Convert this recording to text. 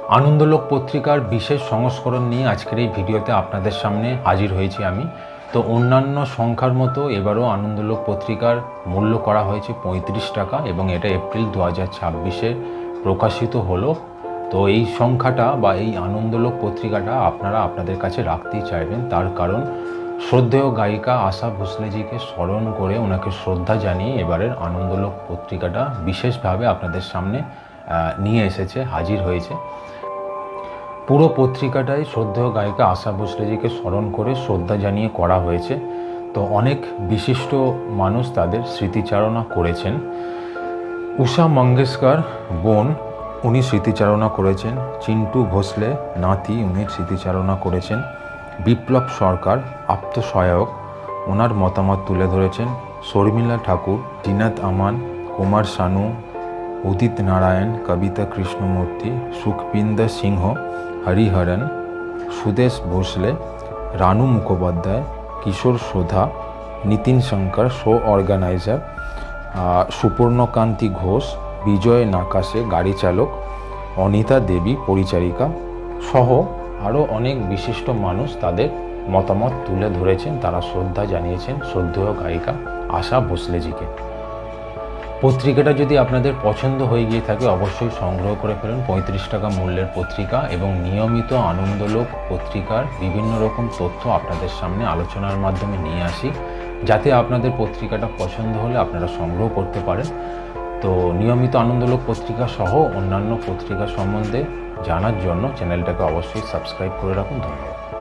আনন্দলোক পত্রিকার বিশেষ সংস্করণ নিয়ে আজকের এই ভিডিওতে আপনাদের সামনে হাজির হয়েছি আমি। তো অন্যান্য সংখ্যার মতো এবারও আনন্দলোক পত্রিকার মূল্য করা হয়েছে 35 টাকা এবং এটা এপ্রিল 2026-এ প্রকাশিত হলো। তো এই সংখ্যাটা বা এই আনন্দলোক পত্রিকাটা আপনারা আপনাদের কাছে রাখতেই চাইবেন, তার কারণ শ্রদ্ধেয় গায়িকা আশা ভোসলেজিকে স্মরণ করে ওনাকে শ্রদ্ধা জানিয়ে এবারের আনন্দলোক পত্রিকাটা বিশেষভাবে আপনাদের সামনে নিয়ে এসেছে, হাজির হয়েছে। পুরো পত্রিকাটাই শ্রদ্ধেয় গায়িকা আশা ভোসলেজিকে স্মরণ করে শ্রদ্ধা জানিয়ে করা হয়েছে। তো অনেক বিশিষ্ট মানুষ তাদের স্মৃতিচারণা করেছেন। উষা মঙ্গেশকর বোন, উনি স্মৃতিচারণা করেছেন। চিন্টু ভোসলে নাতি, উনি স্মৃতিচারণা করেছেন। বিপ্লব সরকার আপ্তসহায়ক, ওনার মতামত তুলে ধরেছেন। শর্মিলা ঠাকুর, জিনাত আমান, কুমার শানু, উদিত নারায়ণ, কবিতা কৃষ্ণমূর্তি, সুখবিন্দর সিংহ, হরিহরন, সুদেশ ভোসলে, রানু মুখোপাধ্যায়, কিশোর সোধা, নিতিন শঙ্কর শো অর্গানাইজার, সুপর্ণকান্তি ঘোষ, বিজয় নাকাশে গাড়ি চালক, অনিতা দেবী পরিচারিকা সহ আরও অনেক বিশিষ্ট মানুষ তাদের মতামত তুলে ধরেছেন। তারা শ্রদ্ধা জানিয়েছেন শ্রদ্ধেয় গায়িকা আশা ভোসলেজিকে। পত্রিকাটা যদি আপনাদের পছন্দ হয়ে গিয়ে থাকে অবশ্যই সংগ্রহ করে ফেলুন। 35 টাকা মূল্যের পত্রিকা এবং নিয়মিত আনন্দলোক পত্রিকার বিভিন্ন রকম তথ্য আপনাদের সামনে আলোচনার মাধ্যমে নিয়ে আসি, যাতে আপনাদের পত্রিকাটা পছন্দ হলে আপনারা সংগ্রহ করতে পারেন। তো নিয়মিত আনন্দলোক পত্রিকা সহ অন্যান্য পত্রিকা সম্বন্ধে জানার জন্য চ্যানেলটাকে অবশ্যই সাবস্ক্রাইব করে রাখুন। ধন্যবাদ।